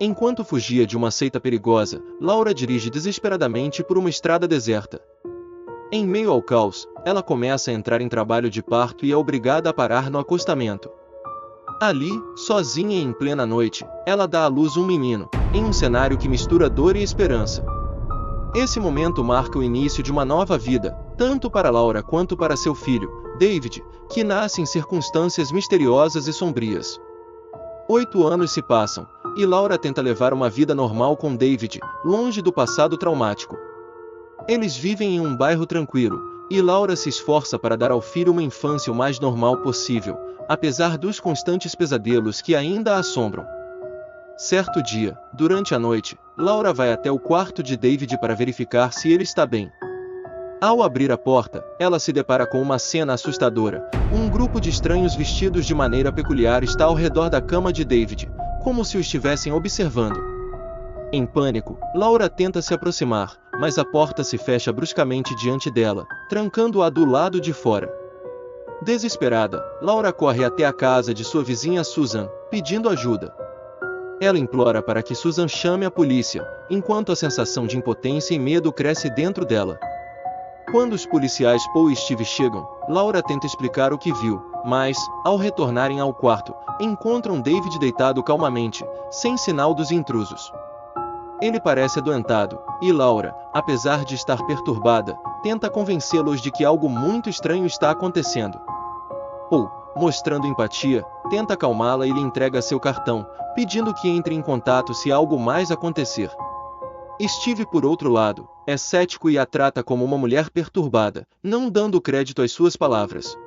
Enquanto fugia de uma seita perigosa, Laura dirige desesperadamente por uma estrada deserta. Em meio ao caos, ela começa a entrar em trabalho de parto e é obrigada a parar no acostamento. Ali, sozinha e em plena noite, ela dá à luz um menino, em um cenário que mistura dor e esperança. Esse momento marca o início de uma nova vida, tanto para Laura quanto para seu filho, David, que nasce em circunstâncias misteriosas e sombrias. 8 anos se passam, e Laura tenta levar uma vida normal com David, longe do passado traumático. Eles vivem em um bairro tranquilo, e Laura se esforça para dar ao filho uma infância o mais normal possível, apesar dos constantes pesadelos que ainda a assombram. Certo dia, durante a noite, Laura vai até o quarto de David para verificar se ele está bem. Ao abrir a porta, ela se depara com uma cena assustadora. Um grupo de estranhos vestidos de maneira peculiar está ao redor da cama de David, como se o estivessem observando. Em pânico, Laura tenta se aproximar, mas a porta se fecha bruscamente diante dela, trancando-a do lado de fora. Desesperada, Laura corre até a casa de sua vizinha Susan, pedindo ajuda. Ela implora para que Susan chame a polícia, enquanto a sensação de impotência e medo cresce dentro dela. Quando os policiais Paul e Steve chegam, Laura tenta explicar o que viu, mas, ao retornarem ao quarto, encontram David deitado calmamente, sem sinal dos intrusos. Ele parece adoentado, e Laura, apesar de estar perturbada, tenta convencê-los de que algo muito estranho está acontecendo. Paul, mostrando empatia, tenta acalmá-la e lhe entrega seu cartão, pedindo que entre em contato se algo mais acontecer. Steve, por outro lado, é cético e a trata como uma mulher perturbada, não dando crédito às suas palavras.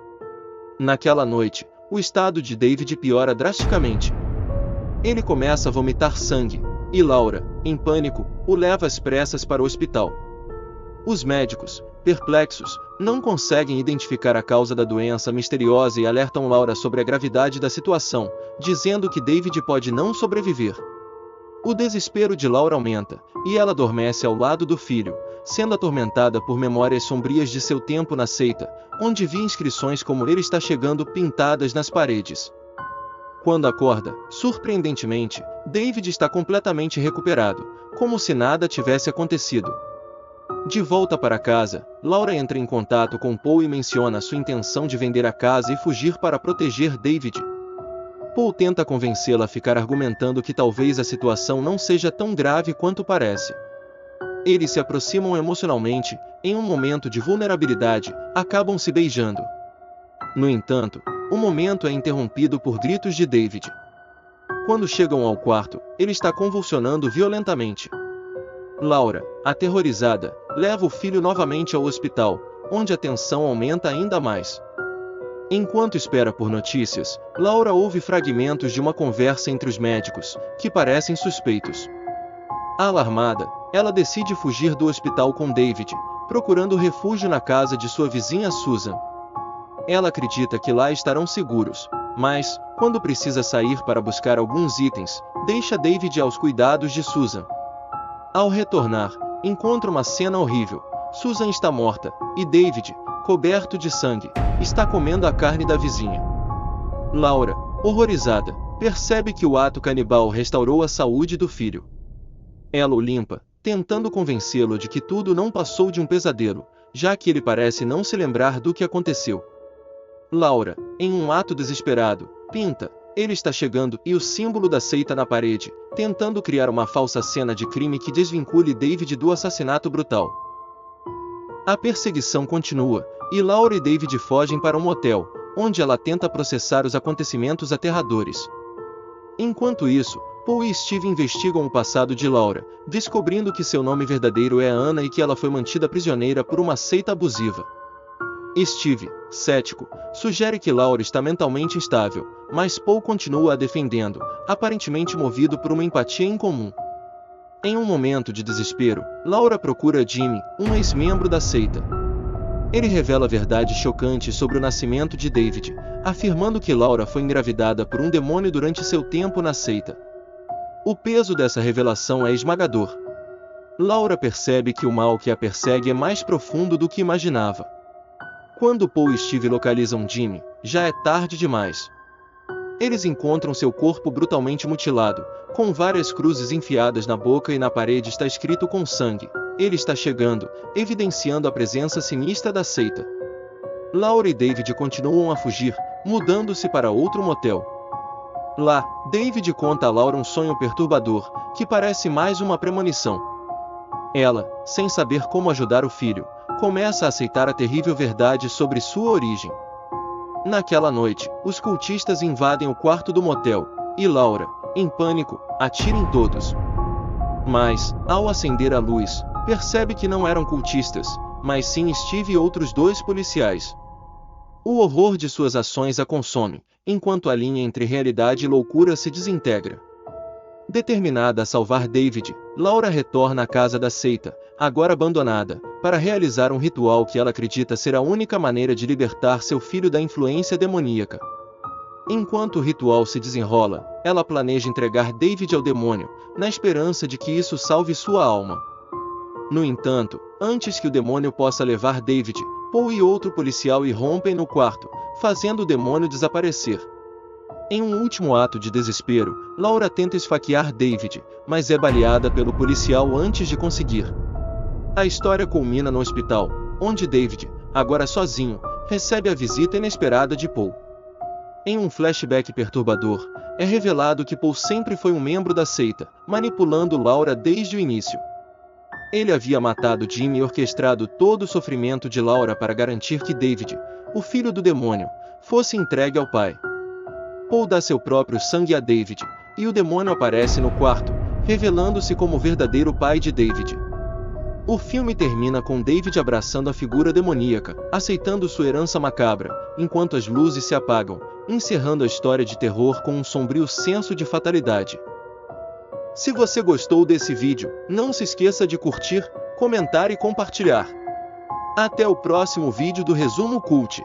Naquela noite, o estado de David piora drasticamente. Ele começa a vomitar sangue, e Laura, em pânico, o leva às pressas para o hospital. Os médicos, perplexos, não conseguem identificar a causa da doença misteriosa e alertam Laura sobre a gravidade da situação, dizendo que David pode não sobreviver. O desespero de Laura aumenta, e ela adormece ao lado do filho, sendo atormentada por memórias sombrias de seu tempo na seita, onde via inscrições como "ele está chegando" pintadas nas paredes. Quando acorda, surpreendentemente, David está completamente recuperado, como se nada tivesse acontecido. De volta para casa, Laura entra em contato com Paul e menciona sua intenção de vender a casa e fugir para proteger David. Paul tenta convencê-la a ficar argumentando que talvez a situação não seja tão grave quanto parece. Eles se aproximam emocionalmente, em um momento de vulnerabilidade, acabam se beijando. No entanto, o momento é interrompido por gritos de David. Quando chegam ao quarto, ele está convulsionando violentamente. Laura, aterrorizada, leva o filho novamente ao hospital, onde a tensão aumenta ainda mais. Enquanto espera por notícias, Laura ouve fragmentos de uma conversa entre os médicos, que parecem suspeitos. Alarmada, ela decide fugir do hospital com David, procurando refúgio na casa de sua vizinha Susan. Ela acredita que lá estarão seguros, mas, quando precisa sair para buscar alguns itens, deixa David aos cuidados de Susan. Ao retornar, encontra uma cena horrível. Susan está morta, e David, coberto de sangue, está comendo a carne da vizinha. Laura, horrorizada, percebe que o ato canibal restaurou a saúde do filho. Ela o limpa, tentando convencê-lo de que tudo não passou de um pesadelo, já que ele parece não se lembrar do que aconteceu. Laura, em um ato desesperado, pinta "ele está chegando" e o símbolo da seita na parede, tentando criar uma falsa cena de crime que desvincule David do assassinato brutal. A perseguição continua, e Laura e David fogem para um motel, onde ela tenta processar os acontecimentos aterradores. Enquanto isso, Paul e Steve investigam o passado de Laura, descobrindo que seu nome verdadeiro é Anna e que ela foi mantida prisioneira por uma seita abusiva. Steve, cético, sugere que Laura está mentalmente instável, mas Paul continua a defendendo, aparentemente movido por uma empatia incomum. Em um momento de desespero, Laura procura Jimmy, um ex-membro da seita. Ele revela verdades chocantes sobre o nascimento de David, afirmando que Laura foi engravidada por um demônio durante seu tempo na seita. O peso dessa revelação é esmagador. Laura percebe que o mal que a persegue é mais profundo do que imaginava. Quando Paul e Steve localizam Jimmy, já é tarde demais. Eles encontram seu corpo brutalmente mutilado, com várias cruzes enfiadas na boca e na parede está escrito com sangue: "Ele está chegando", evidenciando a presença sinistra da seita. Laura e David continuam a fugir, mudando-se para outro motel. Lá, David conta a Laura um sonho perturbador, que parece mais uma premonição. Ela, sem saber como ajudar o filho, começa a aceitar a terrível verdade sobre sua origem. Naquela noite, os cultistas invadem o quarto do motel, e Laura, em pânico, atira em todos. Mas, ao acender a luz, percebe que não eram cultistas, mas sim Steve e outros 2 policiais. O horror de suas ações a consome, enquanto a linha entre realidade e loucura se desintegra. Determinada a salvar David, Laura retorna à casa da seita, agora abandonada, para realizar um ritual que ela acredita ser a única maneira de libertar seu filho da influência demoníaca. Enquanto o ritual se desenrola, ela planeja entregar David ao demônio, na esperança de que isso salve sua alma. No entanto, antes que o demônio possa levar David, Paul e outro policial irrompem no quarto, fazendo o demônio desaparecer. Em um último ato de desespero, Laura tenta esfaquear David, mas é baleada pelo policial antes de conseguir. A história culmina no hospital, onde David, agora sozinho, recebe a visita inesperada de Paul. Em um flashback perturbador, é revelado que Paul sempre foi um membro da seita, manipulando Laura desde o início. Ele havia matado Jimmy e orquestrado todo o sofrimento de Laura para garantir que David, o filho do demônio, fosse entregue ao pai. Paul dá seu próprio sangue a David, e o demônio aparece no quarto, revelando-se como o verdadeiro pai de David. O filme termina com David abraçando a figura demoníaca, aceitando sua herança macabra, enquanto as luzes se apagam, encerrando a história de terror com um sombrio senso de fatalidade. Se você gostou desse vídeo, não se esqueça de curtir, comentar e compartilhar. Até o próximo vídeo do Resumo Cult.